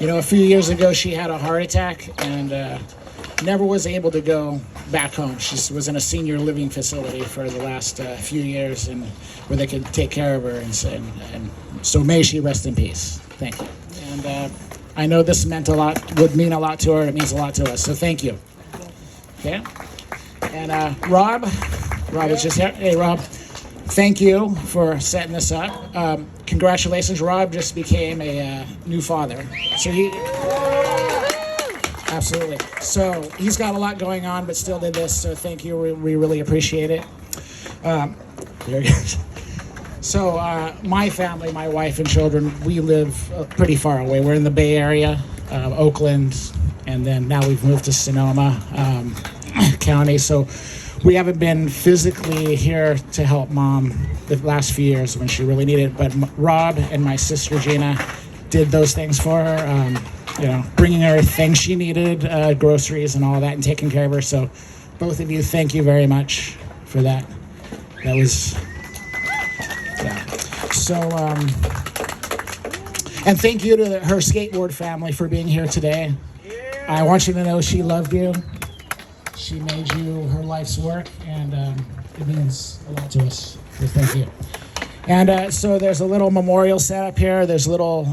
A few years ago she had a heart attack and never was able to go back home. She was in a senior living facility for the last few years, and where they could take care of her. And so may she rest in peace. Thank you. And I know this would mean a lot to her. It means a lot to us. So thank you. Okay. And Rob is just here. Hey, Rob. Thank you for setting this up. Congratulations, Rob just became a new father. So absolutely. So he's got a lot going on, but still did this. So thank you. We really appreciate it. There he is. So my family, my wife and children, we live pretty far away. We're in the Bay Area, Oakland, and then now we've moved to Sonoma County. So we haven't been physically here to help Mom the last few years when she really needed it. But Rob and my sister Gina did those things for her, bringing her things she needed, groceries and all that, and taking care of her. So both of you, thank you very much for that. That was, yeah. So, and thank you to her skateboard family for being here today. I want you to know she loved you. She made you her life's work, and it means a lot to us. So thank you. And so there's a little memorial set up here. There's little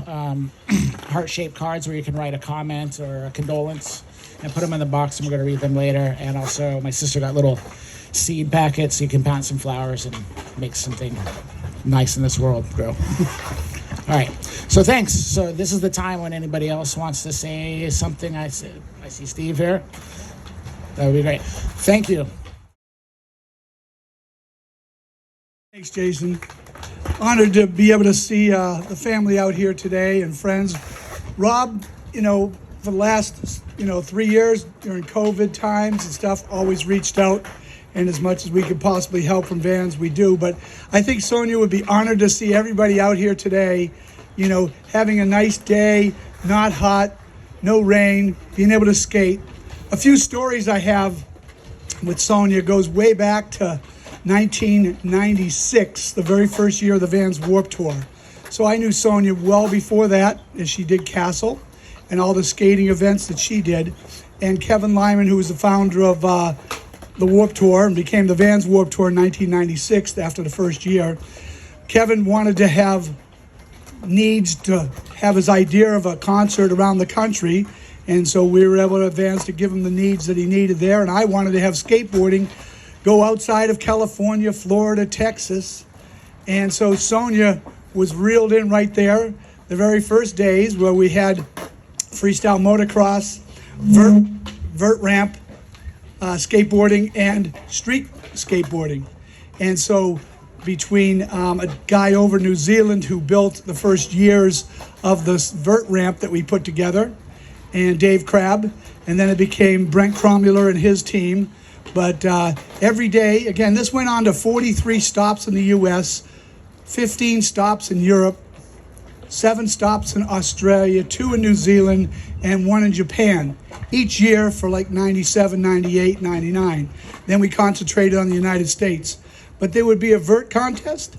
heart-shaped cards where you can write a comment or a condolence and put them in the box, and we're going to read them later. And also my sister got little seed packets so you can plant some flowers and make something nice in this world grow. All right. So thanks. So this is the time when anybody else wants to say something. I see Steve here. That would be great. Thank you. Thanks, Jason. Honored to be able to see the family out here today and friends. Rob, for the last, 3 years during COVID times and stuff, always reached out, and as much as we could possibly help from Vans, we do. But I think Sonja would be honored to see everybody out here today, having a nice day, not hot, no rain, being able to skate. A few stories I have with Sonja goes way back to 1996, the very first year of the Vans Warped Tour. So I knew Sonja well before that, as she did Castle and all the skating events that she did. And Kevin Lyman, who was the founder of the Warped Tour and became the Vans Warped Tour in 1996 after the first year, Kevin wanted to needs to have his idea of a concert around the country. And so we were able to advance to give him the needs that he needed there. And I wanted to have skateboarding go outside of California, Florida, Texas. And so Sonja was reeled in right there the very first days where we had freestyle motocross, vert ramp, skateboarding, and street skateboarding. And so between a guy over New Zealand who built the first years of this vert ramp that we put together, and Dave Crabb, and then it became Brent Crommuller and his team. But every day, again, this went on to 43 stops in the US, 15 stops in Europe, 7 stops in Australia, 2 in New Zealand, and 1 in Japan, each year for like 97, 98, 99. Then we concentrated on the United States. But there would be a vert contest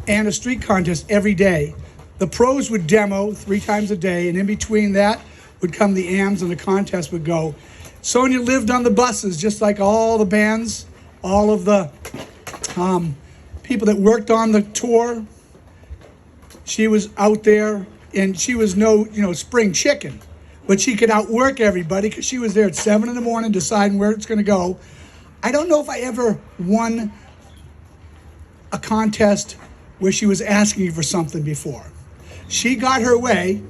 and a street contest every day. The pros would demo 3 times a day, and in between that would come the AMs and the contest would go. Sonja lived on the buses, just like all the bands, all of the people that worked on the tour. She was out there, and she was no, spring chicken, but she could outwork everybody because she was there at 7 in the morning deciding where it's going to go. I don't know if I ever won a contest where she was asking for something before. She got her way.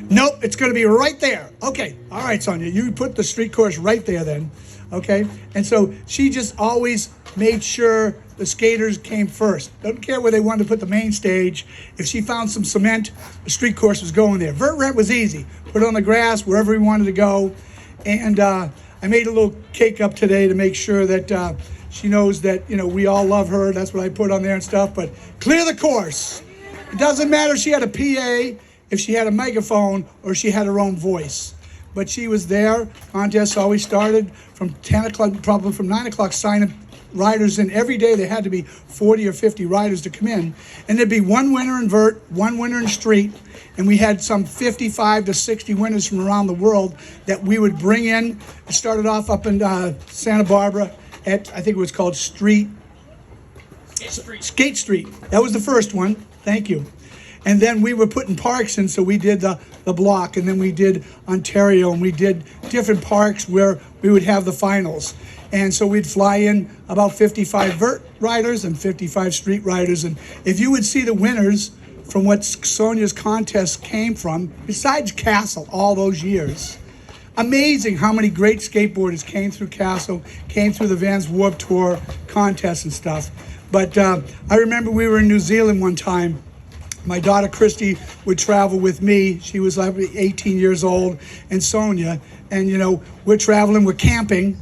Nope, it's going to be right there. Okay, all right, Sonja, you put the street course right there then. Okay, and so she just always made sure the skaters came first. Don't care where they wanted to put the main stage. If she found some cement, the street course was going there. Vert ramp was easy. Put it on the grass, wherever we wanted to go. And I made a little cake up today to make sure that she knows that, we all love her. That's what I put on there and stuff. But clear the course. It doesn't matter if she had a PA, if she had a megaphone, or she had her own voice. But she was there. Contests always started from 10 o'clock, probably from 9 o'clock, sign-up riders in every day. There had to be 40 or 50 riders to come in. And there'd be one winner in vert, one winner in street. And we had some 55 to 60 winners from around the world that we would bring in. It started off up in Santa Barbara at, I think it was called Skate Street. That was the first one. Thank you. And then we were putting parks in, so we did the block, and then we did Ontario, and we did different parks where we would have the finals. And so we'd fly in about 55 vert riders and 55 street riders. And if you would see the winners from what Sonja's contest came from, besides Castle all those years, amazing how many great skateboarders came through Castle, came through the Vans Warped Tour contests and stuff. But I remember we were in New Zealand one time. My daughter Christy would travel with me. She was like 18 years old, and Sonja. And you know, we're traveling, we're camping.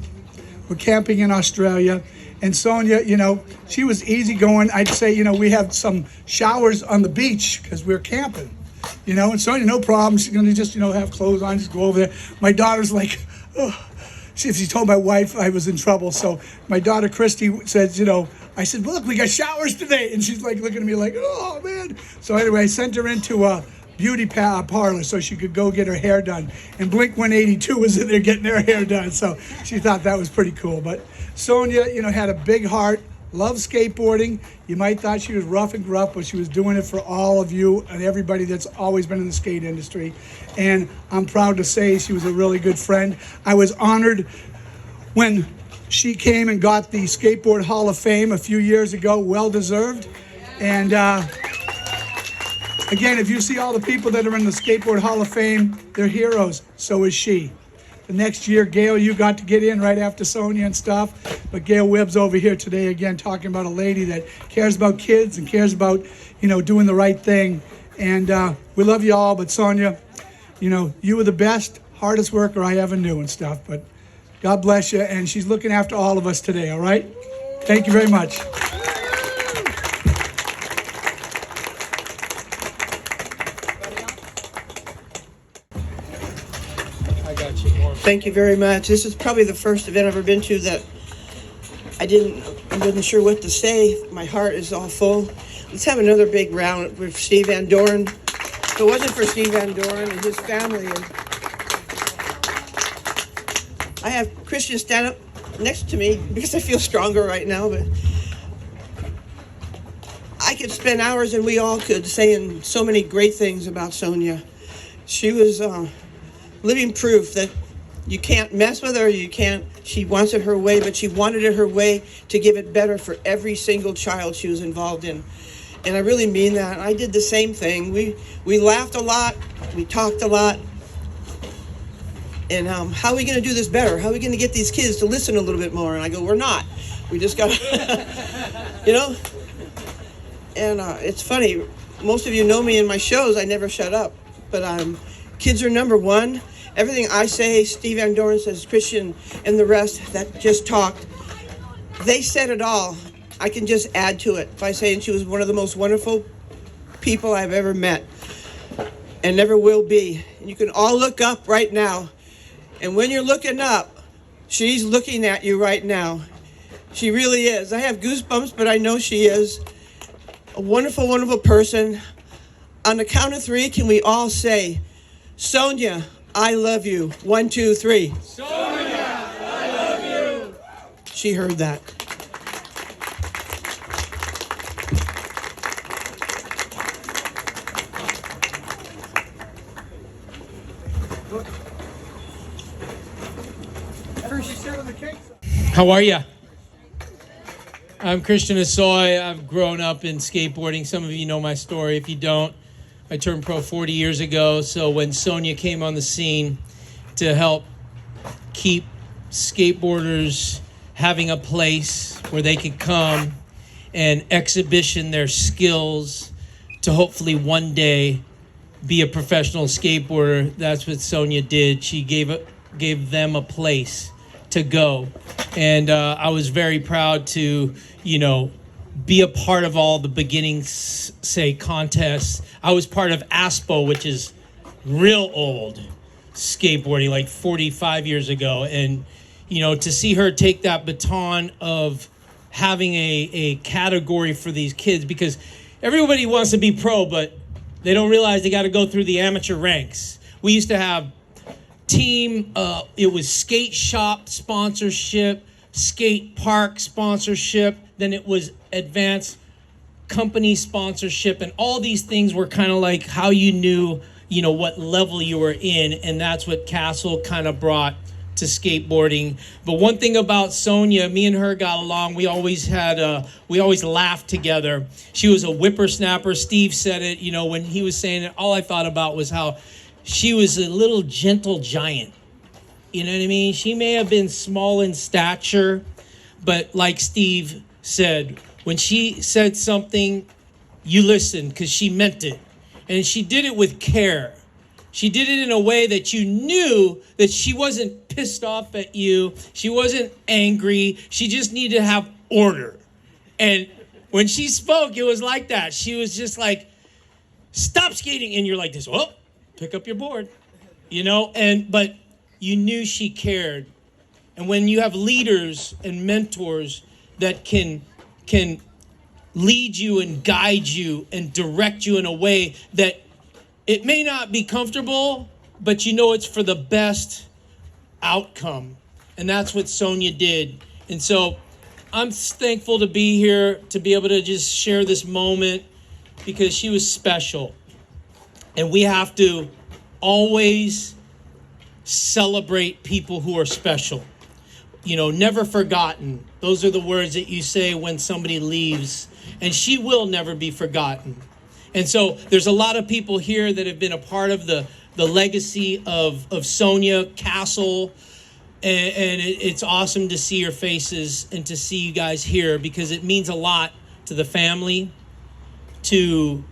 We're camping in Australia. And Sonja, you know, she was easygoing. I'd say, you know, we have some showers on the beach because we're camping. You know, and Sonja, no problem. She's gonna just, you know, have clothes on, just go over there. My daughter's like, oh. She told my wife I was in trouble. So my daughter Christy said, you know, I said, well, look, we got showers today. And she's like looking at me like, oh, man. So anyway, I sent her into a beauty parlor so she could go get her hair done. And Blink 182 was in there getting their hair done. So she thought that was pretty cool. But Sonja, you know, had a big heart, loved skateboarding. You might thought she was rough and gruff, but she was doing it for all of you and everybody that's always been in the skate industry. And I'm proud to say she was a really good friend. I was honored when she came and got the Skateboard Hall of Fame a few years ago, well deserved. And again, if you see all the people that are in the Skateboard Hall of Fame, they're heroes. So is she. The next year, Gail, you got to get in right after Sonja and stuff. But Gail Webb's over here today again talking about a lady that cares about kids and cares about, you know, doing the right thing. And we love you all, but Sonja, you know, you were the best, hardest worker I ever knew and stuff. But God bless you, and she's looking after all of us today, all right? Thank you very much. Thank you very much. This is probably the first event I've ever been to that I wasn't sure what to say. My heart is all full. Let's have another big round with Steve Van Doren. If it wasn't for Steve Van Doren and his family, I have Christian stand up next to me because I feel stronger right now, but I could spend hours, and we all could, saying so many great things about Sonja. She was living proof that you can't mess with her, she wants it her way, but she wanted it her way to give it better for every single child she was involved in. And I really mean that. I did the same thing. We laughed a lot, we talked a lot. And how are we going to do this better? How are we going to get these kids to listen a little bit more? And I go, we're not. We just got to, you know? And it's funny. Most of you know me in my shows. I never shut up. But kids are number one. Everything I say, Steve Van Doren says, Christian, and the rest that just talked, they said it all. I can just add to it by saying she was one of the most wonderful people I've ever met and never will be. And you can all look up right now. And when you're looking up, she's looking at you right now. She really is. I have goosebumps, but I know she is a wonderful, wonderful person. On the count of three, can we all say, Sonja, I love you. 1, 2, 3. Sonja, I love you. She heard that. How are you? I'm Christian Asoy. I've grown up in skateboarding. Some of you know my story. If you don't, I turned pro 40 years ago. So when Sonja came on the scene to help keep skateboarders having a place where they could come and exhibition their skills to hopefully one day be a professional skateboarder, that's what Sonja did. She gave them a place to go. And I was very proud to, you know, be a part of all the beginning, say, contests. I was part of ASPO, which is real old skateboarding, like 45 years ago. And, you know, to see her take that baton of having a category for these kids, because everybody wants to be pro, but they don't realize they got to go through the amateur ranks. We used to have team, it was skate shop sponsorship, skate park sponsorship, then it was advanced company sponsorship, and all these things were kind of like how you knew, what level you were in, and that's what Castle kind of brought to skateboarding. But one thing about Sonja, me and her got along. We always laughed together. She was a whippersnapper. Steve said it, when he was saying it, all I thought about was how she was a little gentle giant. You know what I mean? She may have been small in stature, but like Steve said, when she said something, you listened because she meant it. And she did it with care. She did it in a way that you knew that she wasn't pissed off at you. She wasn't angry. She just needed to have order. And when she spoke, it was like that. She was just like, stop skating. And you're like this, oh, pick up your board, but you knew she cared. And when you have leaders and mentors that can lead you and guide you and direct you in a way that it may not be comfortable, but it's for the best outcome. And that's what Sonja did. And so I'm thankful to be here, to be able to just share this moment, because she was special. And we have to always celebrate people who are special. Never forgotten. Those are the words that you say when somebody leaves. And she will never be forgotten. And so there's a lot of people here that have been a part of the legacy of Sonja, Castle. And it's awesome to see your faces and to see you guys here, because it means a lot to the family, to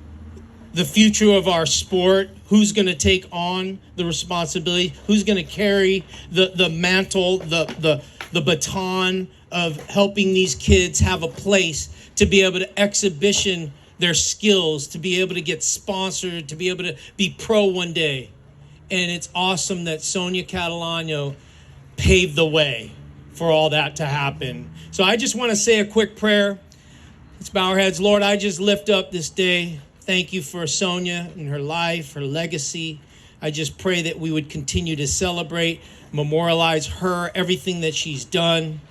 the future of our sport, who's going to take on the responsibility, who's going to carry the mantle, the baton of helping these kids have a place to be able to exhibition their skills, to be able to get sponsored, to be able to be pro one day. And it's awesome that Sonja Catalano paved the way for all that to happen. So I just want to say a quick prayer. Let's bow our heads. Lord, I just lift up this day. Thank you for Sonja and her life, her legacy. I just pray that we would continue to celebrate, memorialize her, everything that she's done,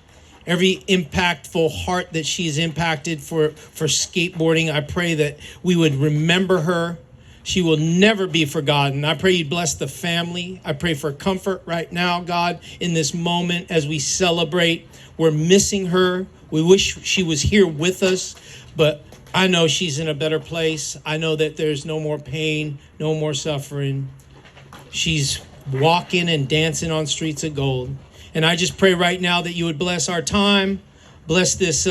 every impactful heart that she's impacted for skateboarding. I pray that we would remember her. She will never be forgotten. I pray you'd bless the family. I pray for comfort right now, God, in this moment as we celebrate. We're missing her. We wish she was here with us, but I know she's in a better place. I know that there's no more pain, no more suffering. She's walking and dancing on streets of gold. And I just pray right now that you would bless our time, bless this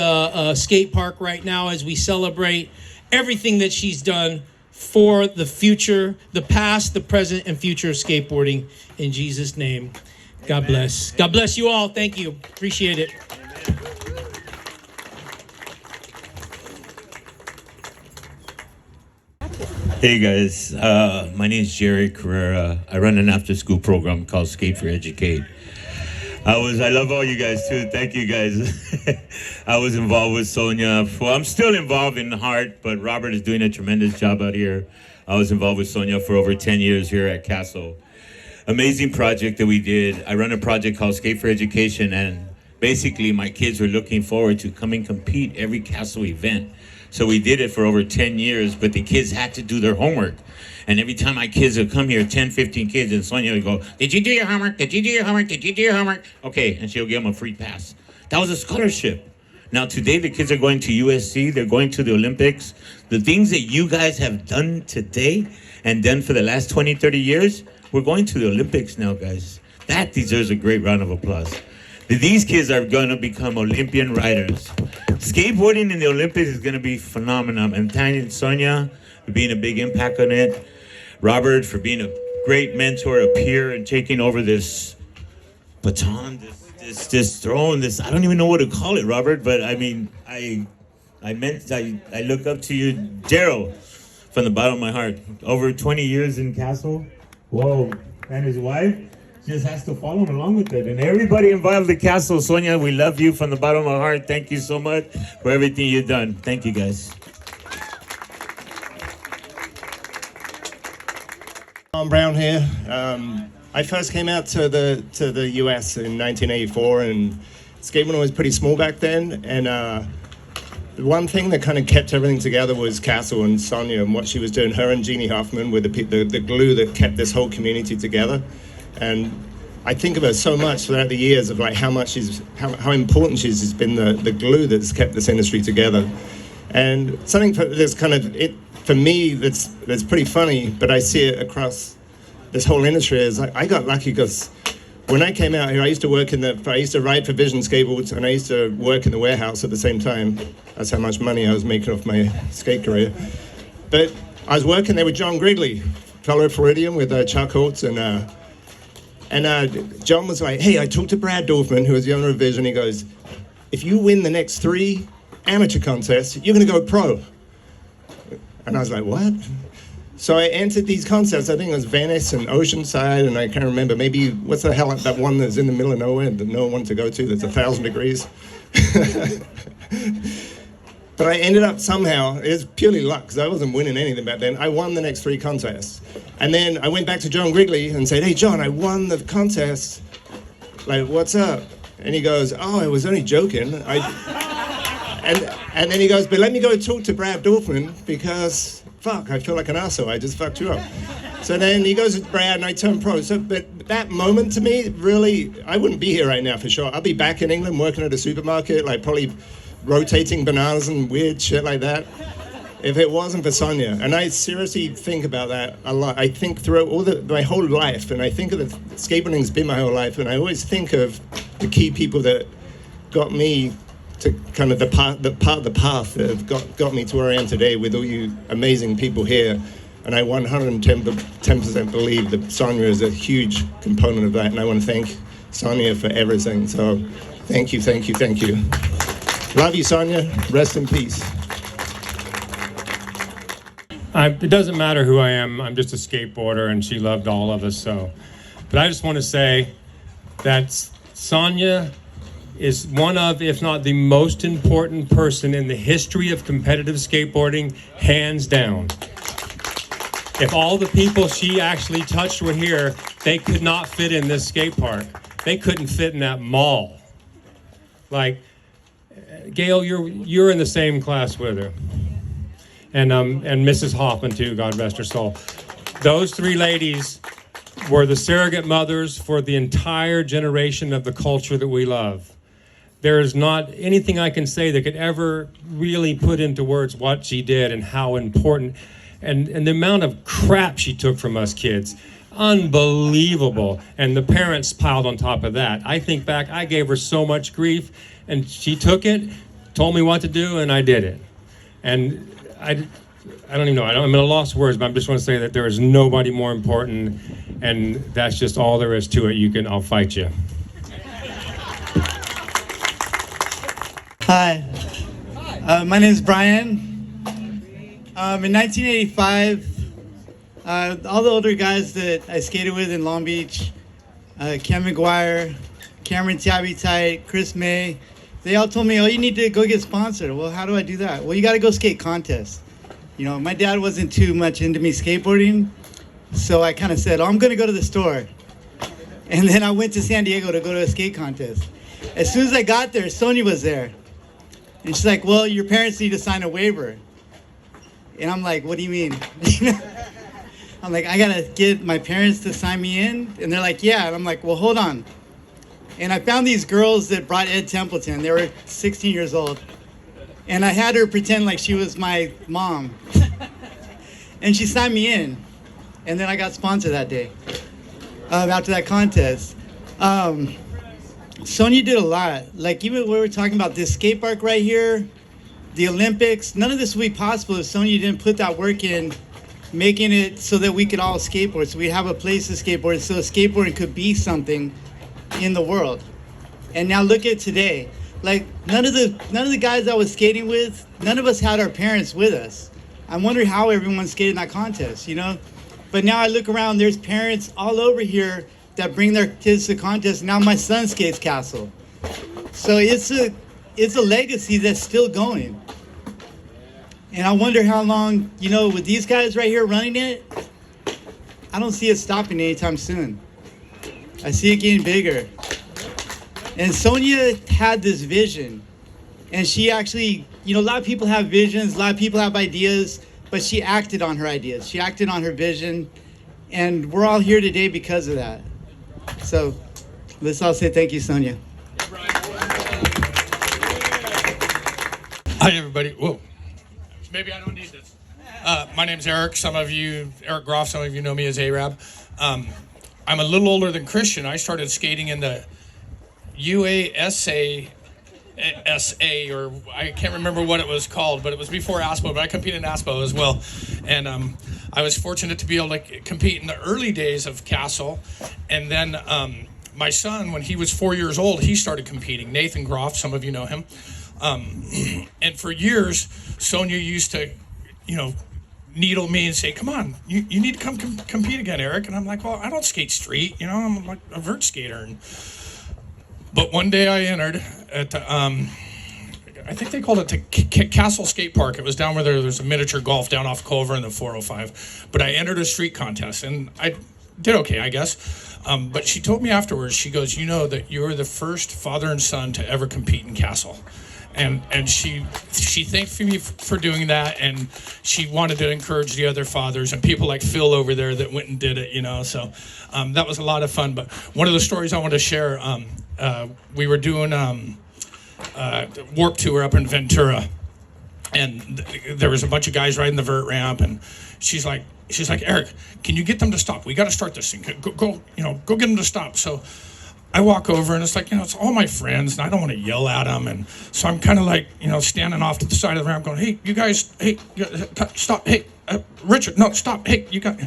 skate park right now as we celebrate everything that she's done for the future, the past, the present, and future of skateboarding. In Jesus' name, God bless. God bless you all. Thank you. Appreciate it. Hey guys, my name is Jerry Carrera. I run an after-school program called Skate for Educate. I love all you guys too. Thank you guys. I was involved with Sonja. Well, I'm still involved in heart, but Robert is doing a tremendous job out here. I was involved with Sonja for over 10 years here at Castle. Amazing project that we did. I run a project called Skate for Education, and basically my kids were looking forward to coming compete every Castle event. So we did it for over 10 years, but the kids had to do their homework. And every time my kids would come here, 10, 15 kids, and Sonja would go, did you do your homework? Did you do your homework? Did you do your homework? Okay, and she'll give them a free pass. That was a scholarship. Now today the kids are going to USC, they're going to the Olympics. The things that you guys have done today and done for the last 20, 30 years, we're going to the Olympics now, guys. That deserves a great round of applause. These kids are going to become Olympian riders. Skateboarding in the Olympics is going to be phenomenal. And thanking Sonja for being a big impact on it. Robert for being a great mentor, a peer, and taking over this baton, this throne, this, I don't even know what to call it, Robert, but I mean, I look up to you, Daryl, from the bottom of my heart. Over 20 years in Castle. Whoa. And his wife. just has to follow along with it. And everybody involved at Castle, Sonja, we love you from the bottom of our heart. Thank you so much for everything you've done. Thank you, guys. I'm Brown here. I first came out to the US in 1984, and skateboarding was pretty small back then. And the one thing that kind of kept everything together was Castle and Sonja and what she was doing. Her and Jeannie Hoffman were the glue that kept this whole community together. And I think of her so much throughout the years of like how important she's been the glue that's kept this industry together. And something that's kind of it for me that's pretty funny, but I see it across this whole industry is I got lucky because when I came out here, I used to ride for Vision skateboards, and I used to work in the warehouse at the same time. That's how much money I was making off my skate career. But I was working there with John Grigley, fellow Floridian with Chuck Holtz, and John was like, hey, I talked to Brad Dorfman, who was the owner of Vision. He goes, if you win the next 3 amateur contests, you're going to go pro. And I was like, what? So I entered these contests. I think it was Venice and Oceanside, and I can't remember. Maybe, what's the hell, that one that's in the middle of nowhere that no one wants to go to, that's 1,000 degrees? But I ended up somehow, it was purely luck, because I wasn't winning anything back then. I won the next 3 contests. And then I went back to John Grigley and said, hey, John, I won the contest. Like, what's up? And he goes, oh, I was only joking. And then he goes, but let me go talk to Brad Dorfman, because, fuck, I feel like an asshole. I just fucked you up. So then he goes to Brad, and I turned pro. So, but that moment to me, really, I wouldn't be here right now for sure. I'll be back in England working at a supermarket, like probably rotating bananas and weird shit like that, if it wasn't for Sonja. And I seriously think about that a lot. I think throughout my whole life, and I think of skateboarding's been my whole life, and I always think of the key people that got me to kind of the path that have got me to where I am today with all you amazing people here. And I 110% believe that Sonja is a huge component of that. And I want to thank Sonja for everything. So thank you, thank you, thank you. Love you, Sonja. Rest in peace. It doesn't matter who I am. I'm just a skateboarder, and she loved all of us. So, but I just want to say that Sonja is one of, if not the most important person in the history of competitive skateboarding, hands down. If all the people she actually touched were here, they could not fit in this skate park. They couldn't fit in that mall. Like, Gail, you're in the same class with her. And Mrs. Hoffman too, God rest her soul. Those 3 ladies were the surrogate mothers for the entire generation of the culture that we love. There is not anything I can say that could ever really put into words what she did and how important, and the amount of crap she took from us kids. Unbelievable. And the parents piled on top of that. I think back, I gave her so much grief, and she took it, told me what to do, and I did it. And I don't even know, I'm at a loss of words, but I just want to say that there is nobody more important, and that's just all there is to it. I'll fight you. Hi. My name is Brian. In 1985, all the older guys that I skated with in Long Beach, Ken McGuire, Cameron Tabby Tight, Chris May, they all told me, oh, you need to go get sponsored. Well, how do I do that? Well, you got to go skate contests. You know, my dad wasn't too much into me skateboarding, so I kind of said, oh, I'm going to go to the store. And then I went to San Diego to go to a skate contest. As soon as I got there, Sonja was there. And she's like, well, your parents need to sign a waiver. And I'm like, what do you mean? I'm like, I got to get my parents to sign me in? And they're like, yeah. And I'm like, well, hold on. And I found these girls that brought Ed Templeton. They were 16 years old. And I had her pretend like she was my mom. And she signed me in. And then I got sponsored that day after that contest. Sonja did a lot. Like, even when we were talking about this skate park right here, the Olympics, none of this would be possible if Sonja didn't put that work in, making it so that we could all skateboard, so we'd have a place to skateboard, so skateboarding could be something in the world. And now look at today. Like, none of the guys I was skating with, none of us had our parents with us. I wonder how everyone skated in that contest, you know? But now I look around, there's parents all over here that bring their kids to contests. Now my son skates castle. So it's a legacy that's still going. And I wonder how long, with these guys right here running it, I don't see it stopping anytime soon. I see it getting bigger. And Sonja had this vision. And she actually, a lot of people have visions, a lot of people have ideas, but she acted on her ideas. She acted on her vision. And we're all here today because of that. So let's all say thank you, Sonja. Hi, everybody. Whoa. Maybe I don't need this. My name's Eric. Eric Groff, some of you know me as Arab. I'm a little older than Christian. I started skating in the UASA, or I can't remember what it was called, but it was before ASPO, but I competed in ASPO as well. And I was fortunate to be able to compete in the early days of Castle. And then my son, when he was 4 years old, he started competing. Nathan Groff, some of you know him. And for years, Sonja used to, needle me and say, come on, you need to come compete again, Eric. And I'm like, well, I don't skate street, I'm like a vert skater. But one day I entered at the, I think they called it the Castle Skatepark. It was down where there's a miniature golf down off Culver in the 405. But I entered a street contest, and I did okay, I guess. But she told me afterwards, she goes, that you were the first father and son to ever compete in Castle. And she thanked me for doing that, and she wanted to encourage the other fathers and people like Phil over there that went and did it, So that was a lot of fun. But one of the stories I want to share, we were doing Warp Tour up in Ventura, and there was a bunch of guys riding the vert ramp, and she's like, Eric, can you get them to stop? We got to start this thing. Go get them to stop. So I walk over, and it's like, it's all my friends, and I don't want to yell at them. And so I'm kind of like, standing off to the side of the ramp going, hey, you guys, hey, stop. Hey, Richard, no, stop. Hey, you got...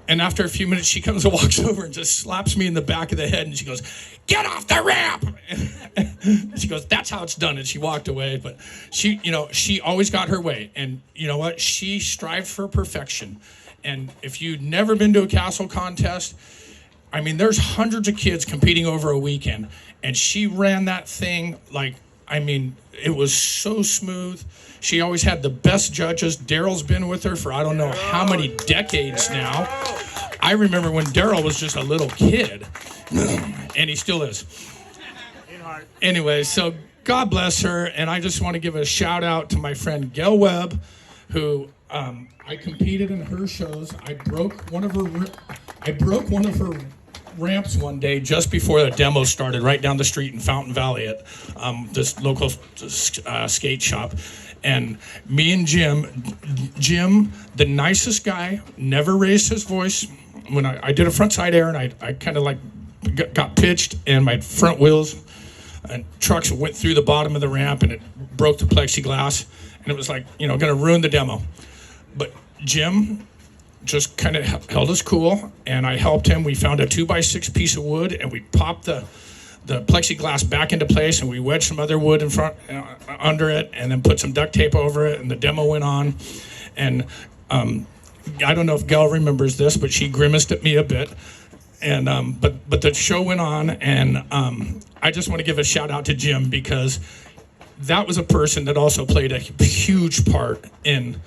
And after a few minutes, she comes and walks over and just slaps me in the back of the head, and she goes, get off the ramp. She goes, that's how it's done. And she walked away. But she always got her way. And you know what? She strived for perfection. And if you'd never been to a castle contest, there's hundreds of kids competing over a weekend, and she ran that thing it was so smooth. She always had the best judges. Daryl's been with her for I don't know how many decades now. I remember when Daryl was just a little kid, and he still is. Anyway, so God bless her, and I just want to give a shout out to my friend Gail Webb, who I competed in her shows. I broke one of her ramps one day just before the demo started, right down the street in Fountain Valley at this local skate shop. And me and Jim, the nicest guy, never raised his voice. When I did a front side air, and I kind of got pitched, and my front wheels and trucks went through the bottom of the ramp, and it broke the plexiglass, and it was going to ruin the demo. But Jim just kind of held us cool, and I helped him. We found a 2x6 piece of wood, and we popped the plexiglass back into place, and we wedged some other wood in front under it, and then put some duct tape over it, and the demo went on. And I don't know if Gail remembers this, but she grimaced at me a bit. And but the show went on, and I just want to give a shout out to Jim, because that was a person that also played a huge part in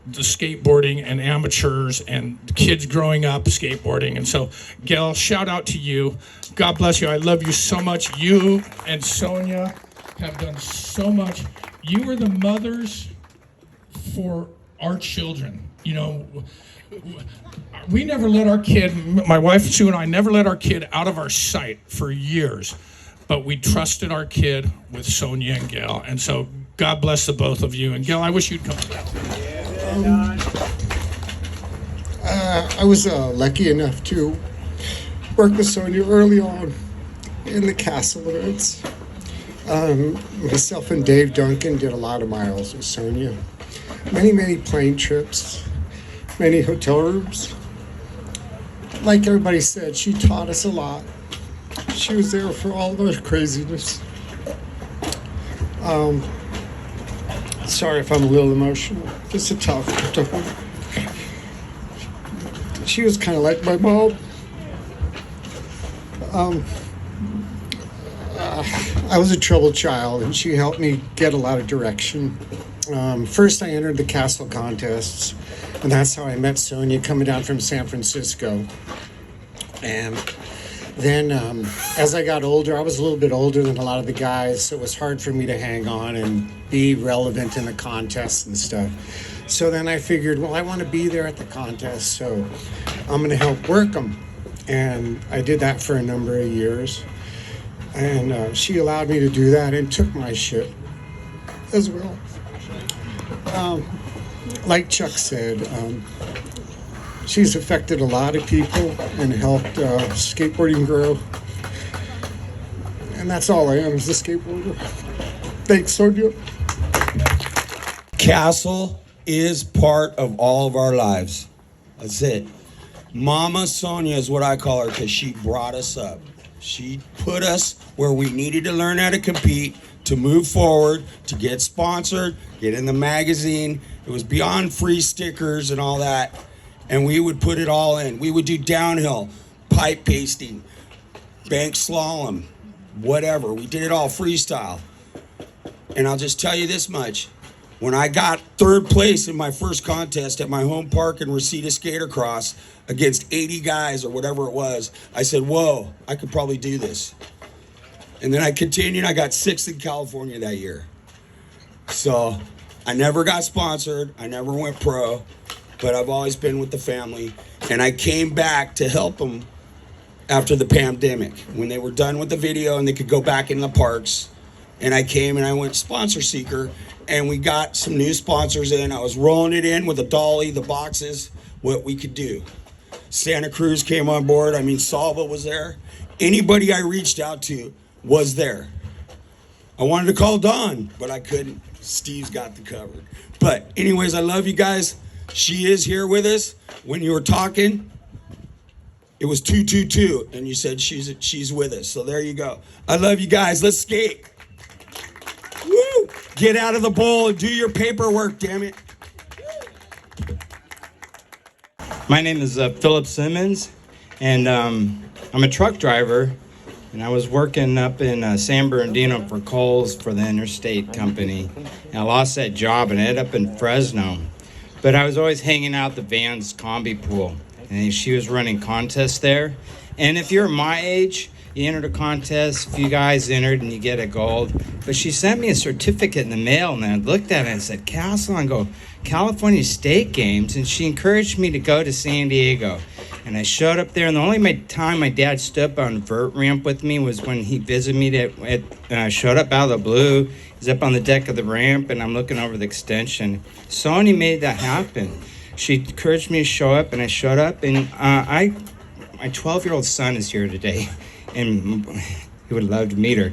the skateboarding and amateurs and kids growing up skateboarding. And so, Gail, shout out to you. God bless you. I love you so much. You and Sonja have done so much. You were the mothers for our children. We never let our kid, my wife Sue and I never let our kid out of our sight for years, but we trusted our kid with Sonja and Gail. And so God bless the both of you. And Gail, I wish you'd come. I was lucky enough to work with Sonja early on in the castle events. Myself and Dave Duncan did a lot of miles with Sonja. Many plane trips, many hotel rooms. Like everybody said, she taught us a lot. She was there for all of our craziness. Sorry if I'm a little emotional. Just a tough one. She was kind of like my mom. I was a troubled child, and she helped me get a lot of direction. First, I entered the castle contests, and that's how I met Sonja coming down from San Francisco. And then, as I got older, I was a little bit older than a lot of the guys, so it was hard for me to hang on and be relevant in the contests and stuff. So then I figured, well, I want to be there at the contest, so I'm going to help work them. And I did that for a number of years. And she allowed me to do that and took my shit as well. Like Chuck said, she's affected a lot of people and helped skateboarding grow. And that's all I am, is a skateboarder. Thanks, Sonja. Castle is part of all of our lives. That's it. Mama Sonja is what I call her, because she brought us up. She put us where we needed to learn how to compete, to move forward, to get sponsored, get in the magazine. It was beyond free stickers and all that. And we would put it all in. We would do downhill, pipe pasting, bank slalom, whatever. We did it all freestyle. And I'll just tell you this much. When I got third place in my first contest at my home park in Reseda Skatercross against 80 guys or whatever it was, I said, whoa, I could probably do this. And then I continued. I got sixth in California that year. So I never got sponsored. I never went pro, but I've always been with the family. And I came back to help them after the pandemic, when they were done with the video and they could go back in the parks. And I came and I went sponsor seeker, and we got some new sponsors in. I was rolling it in with a dolly, the boxes, what we could do. Santa Cruz came on board. I mean, Salva was there. Anybody I reached out to was there. I wanted to call Dawn, but I couldn't. Steve's got the covered. But anyways, I love you guys. She is here with us. When you were talking, it was 222, and you said she's with us. So there you go. I love you guys. Let's skate. Woo! Get out of the bowl and do your paperwork, damn it. My name is Philip Simmons, and I'm a truck driver, and I was working up in San Bernardino for Kohl's for the Interstate Company. And I lost that job and I ended up in Fresno. But I was always hanging out at the Vans combi pool, and she was running contests there. And if you're my age, you entered a contest, a few guys entered, and you get a gold. But she sent me a certificate in the mail, and I looked at it and I said, Castle, and I go, California State Games, and she encouraged me to go to San Diego. And I showed up there, and the only time my dad stood up on the vert ramp with me was when he visited me. I showed up out of the blue. He's up on the deck of the ramp, and I'm looking over the extension. Sonja made that happen. She encouraged me to show up, and I showed up, and my 12-year-old son is here today, and he would love to meet her.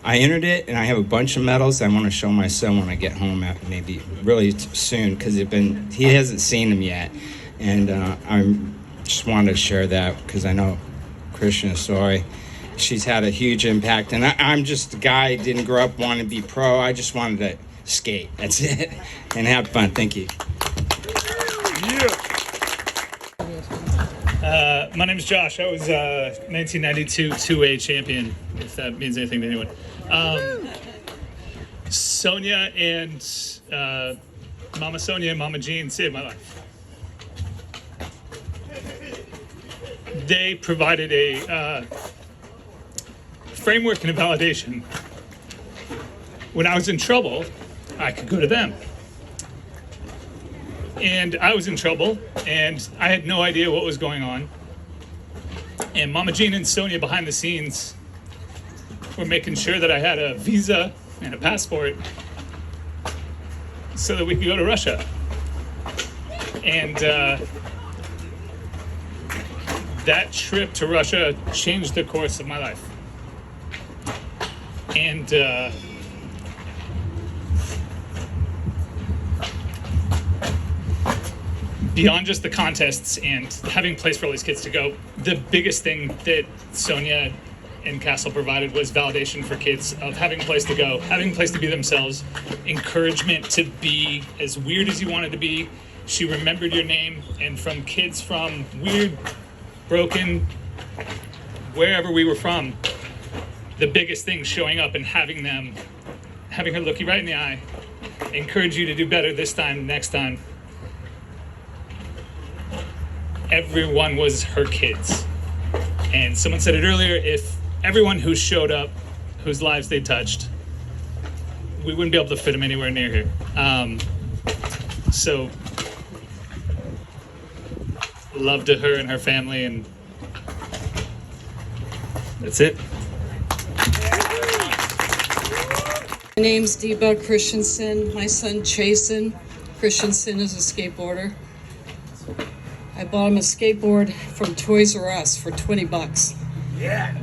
I entered it, and I have a bunch of medals I want to show my son when I get home, maybe really soon, because he hasn't seen them yet. And I just wanted to share that because I know Christian Soy, she's had a huge impact. And I'm just a guy who didn't grow up wanting to be pro. I just wanted to skate. That's it. And have fun. Thank you. My name is Josh. I was 1992 2A champion, if that means anything to anyone. Sonja and Mama Sonja and Mama Jean saved my life. They provided a framework and a validation. When I was in trouble, I could go to them. And I was in trouble, and I had no idea what was going on. And Mama Jean and Sonja behind the scenes were making sure that I had a visa and a passport so that we could go to Russia. And that trip to Russia changed the course of my life. And beyond just the contests and having a place for all these kids to go, the biggest thing that Sonja and Castle provided was validation for kids of having a place to go, having a place to be themselves, encouragement to be as weird as you wanted to be. She remembered your name, and from kids from weird broken, wherever we were from, the biggest thing showing up and having her look you right in the eye, encourage you to do better this time, next time. Everyone was her kids. And someone said it earlier, if everyone who showed up, whose lives they touched, we wouldn't be able to fit them anywhere near here. So, love to her and her family, and that's it. My name's Deba Christensen. My son Chasen Christensen is a skateboarder. I bought him a skateboard from Toys R Us for $20. Yeah.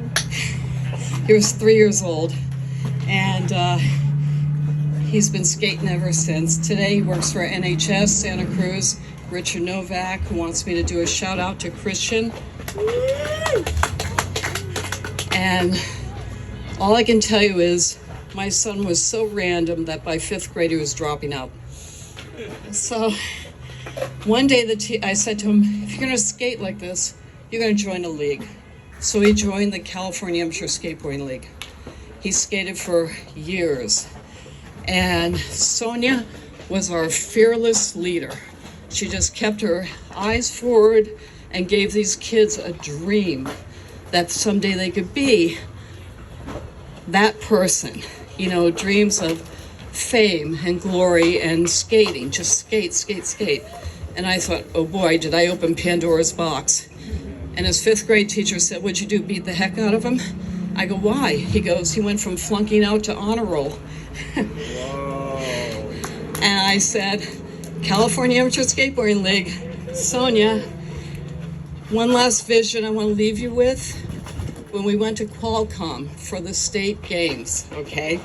He was 3 years old, and he's been skating ever since. Today he works for NHS Santa Cruz. Richard Novak, who wants me to do a shout out to Christian. And all I can tell you is my son was so random that by 5th grade he was dropping out. So one day I said to him, if you're going to skate like this, you're going to join a league. So he joined the California Amateur Skateboarding League. He skated for years. And Sonja was our fearless leader. She just kept her eyes forward and gave these kids a dream that someday they could be that person. You know, dreams of fame and glory and skating, just skate, skate, skate. And I thought, oh boy, did I open Pandora's box. And his 5th grade teacher said, what'd you do, beat the heck out of him? I go, why? He goes, he went from flunking out to honor roll. And I said, California Amateur Skateboarding League, Sonja, one last vision I want to leave you with. When we went to Qualcomm for the state games, okay?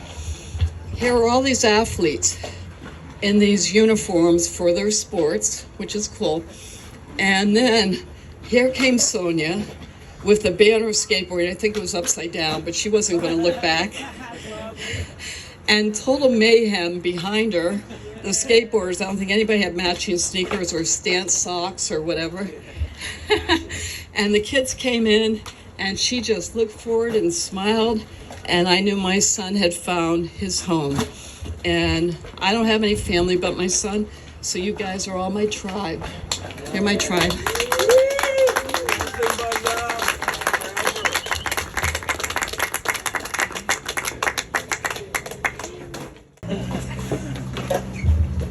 Here are all these athletes in these uniforms for their sports, which is cool. And then here came Sonja with the banner of skateboarding. I think it was upside down, but she wasn't going to look back. And total mayhem behind her. The skateboarders, I don't think anybody had matching sneakers or stance socks or whatever. And the kids came in, and she just looked forward and smiled, and I knew my son had found his home. And I don't have any family but my son, so you guys are all my tribe. You're my tribe.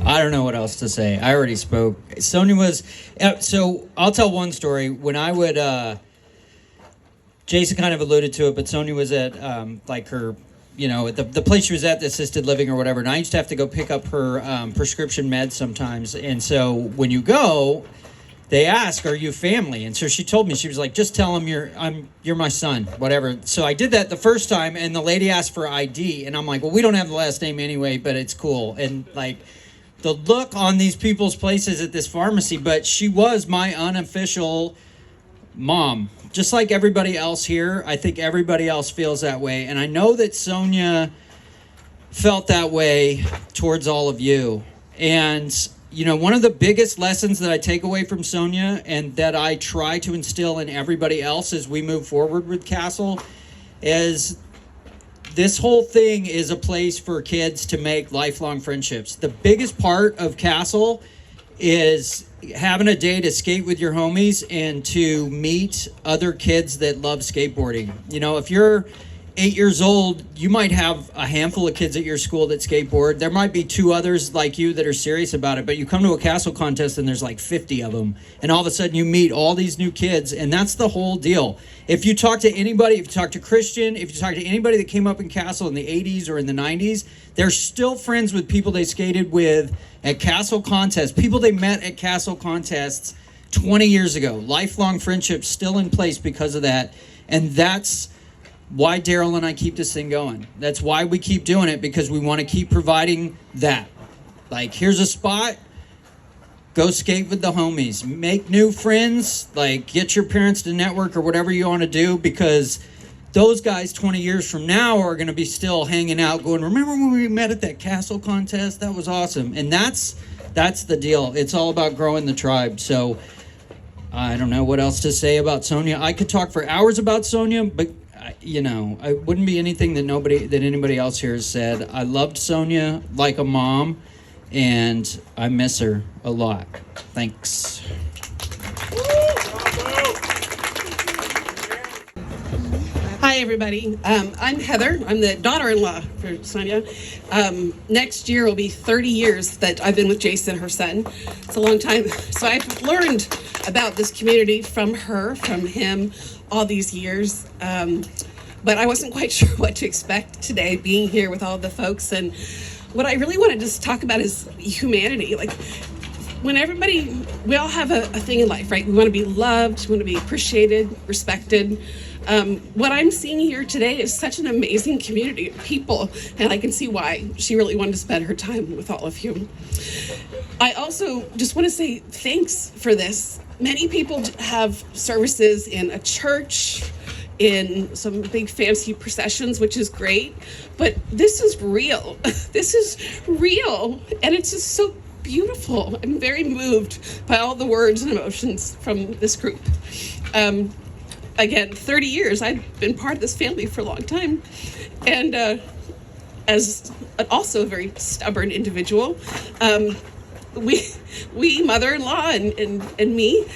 I don't know what else to say. I already spoke. Sonja was, so I'll tell one story. When I would, Jason kind of alluded to it, but Sonja was at like her, you know, the place she was at, the assisted living or whatever, and I used to have to go pick up her prescription meds sometimes. And so when you go, they ask, are you family? And so she told me, she was like, just tell them you're my son, whatever. So I did that the first time, and the lady asked for ID, and I'm like, well, we don't have the last name anyway, but it's cool. And like, the look on these people's places at this pharmacy, but she was my unofficial mom. Just like everybody else here, I think everybody else feels that way. And I know that Sonja felt that way towards all of you. And, you know, one of the biggest lessons that I take away from Sonja and that I try to instill in everybody else as we move forward with Castle is this whole thing is a place for kids to make lifelong friendships. The biggest part of Castle is having a day to skate with your homies and to meet other kids that love skateboarding. You know, if you're 8 years old, you might have a handful of kids at your school that skateboard. There might be 2 others like you that are serious about it, but you come to a Castle contest and there's like 50 of them. And all of a sudden you meet all these new kids, and that's the whole deal. If you talk to anybody, if you talk to Christian, if you talk to anybody that came up in Castle in the 80s or in the 90s, they're still friends with people they skated with at Castle contests, people they met at Castle contests 20 years ago. Lifelong friendships still in place because of that. And that's why Daryl and I keep this thing going. That's why we keep doing it, because we want to keep providing that. Like, here's a spot, go skate with the homies, make new friends, like get your parents to network or whatever you want to do, because those guys 20 years from now are going to be still hanging out going, remember when we met at that Castle contest? That was awesome. And that's the deal. It's all about growing the tribe. So I don't know what else to say about Sonja. I could talk for hours about Sonja, but it wouldn't be anything that anybody else here has said. I loved Sonja like a mom, and I miss her a lot. Thanks. Hi, everybody. I'm Heather. I'm the daughter-in-law for Sonja. Next year will be 30 years that I've been with Jason, her son. It's a long time. So I've learned about this community from her, from him, all these years. But I wasn't quite sure what to expect today, being here with all the folks. And what I really want to just talk about is humanity. Like, when we all have a thing in life, right? We want to be loved, we want to be appreciated, respected. What I'm seeing here today is such an amazing community of people, and I can see why she really wanted to spend her time with all of you. I also just want to say thanks for this. Many people have services in a church, in some big fancy processions, which is great, but this is real. This is real, and it's just so beautiful. I'm very moved by all the words and emotions from this group. Again, 30 years, I've been part of this family for a long time. And as also a very stubborn individual, we mother-in-law and me,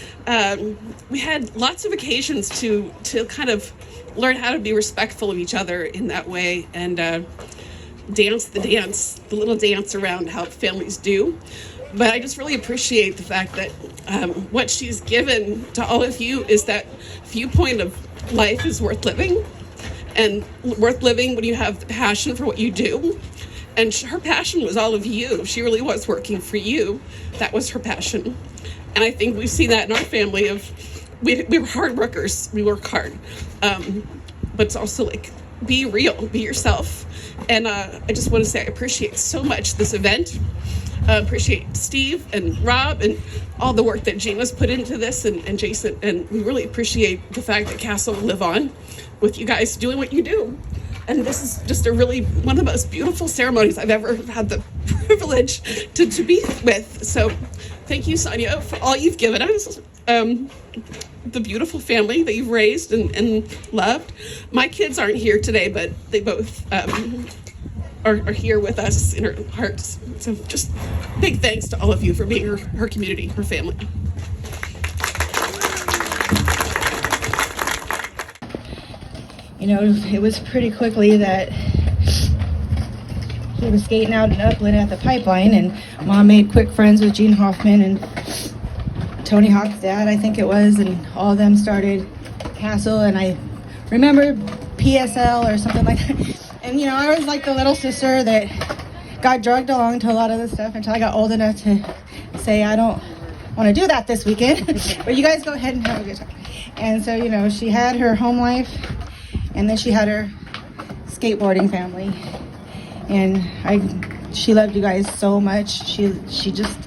we had lots of occasions to kind of learn how to be respectful of each other in that way, and dance the little dance around how families do. But I just really appreciate the fact that what she's given to all of you is that viewpoint of life is worth living, and worth living when you have the passion for what you do. And her passion was all of you. She really was working for you. That was her passion. And I think we see that in our family of, we're hard workers, we work hard. But it's also like, be real, be yourself. And I just want to say I appreciate so much this event. Appreciate Steve and Rob and all the work that Gina's put into this, and Jason, and we really appreciate the fact that Castle will live on with you guys doing what you do. And this is just one of the most beautiful ceremonies I've ever had the privilege to be with. So thank you, Sonja, for all you've given us, the beautiful family that you've raised and loved. My kids aren't here today, but they both are here with us in her hearts. So just big thanks to all of you for being her community, her family. You know, it was pretty quickly that he was skating out in Upland at the pipeline, and Mom made quick friends with Gene Hoffman and Tony Hawk's dad, I think it was, and all of them started Castle, and I remember PSL or something like that. And you know, I was like the little sister that got drugged along to a lot of this stuff until I got old enough to say, I don't want to do that this weekend, but you guys go ahead and have a good time. And so, you know, she had her home life, and then she had her skateboarding family. And she loved you guys so much. She just,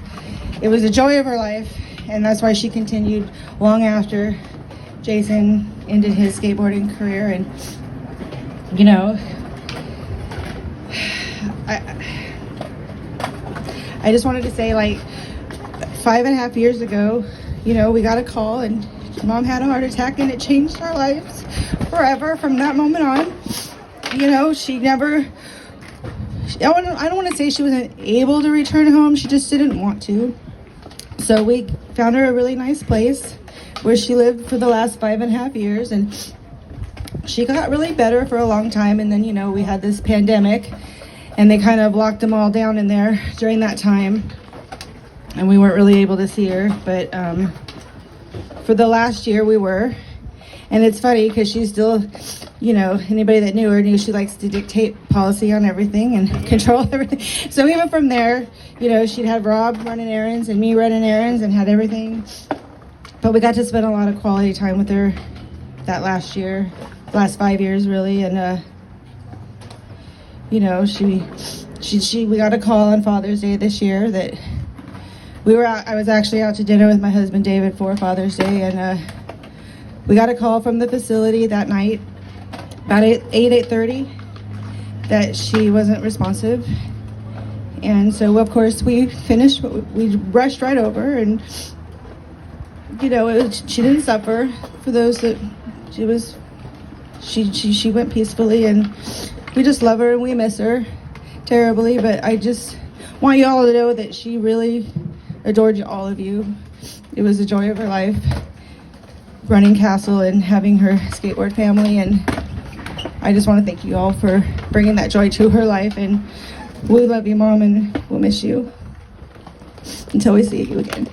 it was the joy of her life, and that's why she continued long after Jason ended his skateboarding career. And, you know, I just wanted to say, like, 5.5 years ago, you know, we got a call and Mom had a heart attack, and it changed our lives forever from that moment on. You know, she never, I don't want to say she wasn't able to return home, she just didn't want to. So we found her a really nice place where she lived for the last 5.5 years, and she got really better for a long time. And then, you know, we had this pandemic, and they kind of locked them all down in there during that time, and we weren't really able to see her. But for the last year we were. And it's funny because she's still, you know, anybody that knew her knew she likes to dictate policy on everything and control everything. So even from there, you know, she'd have Rob running errands and me running errands and had everything. But we got to spend a lot of quality time with her that last year, last 5 years really. And you know, we got a call on Father's Day this year that we were out. I was actually out to dinner with my husband David for Father's Day, and we got a call from the facility that night about 8:30 that she wasn't responsive. And so of course we finished, but we rushed right over, and you know, she didn't suffer. For those that she went peacefully, and we just love her and we miss her terribly. But I just want you all to know that she really adored all of you. It was the joy of her life, running Castle and having her skateboard family, and I just want to thank you all for bringing that joy to her life. And we love you, Mom, and we'll miss you until we see you again.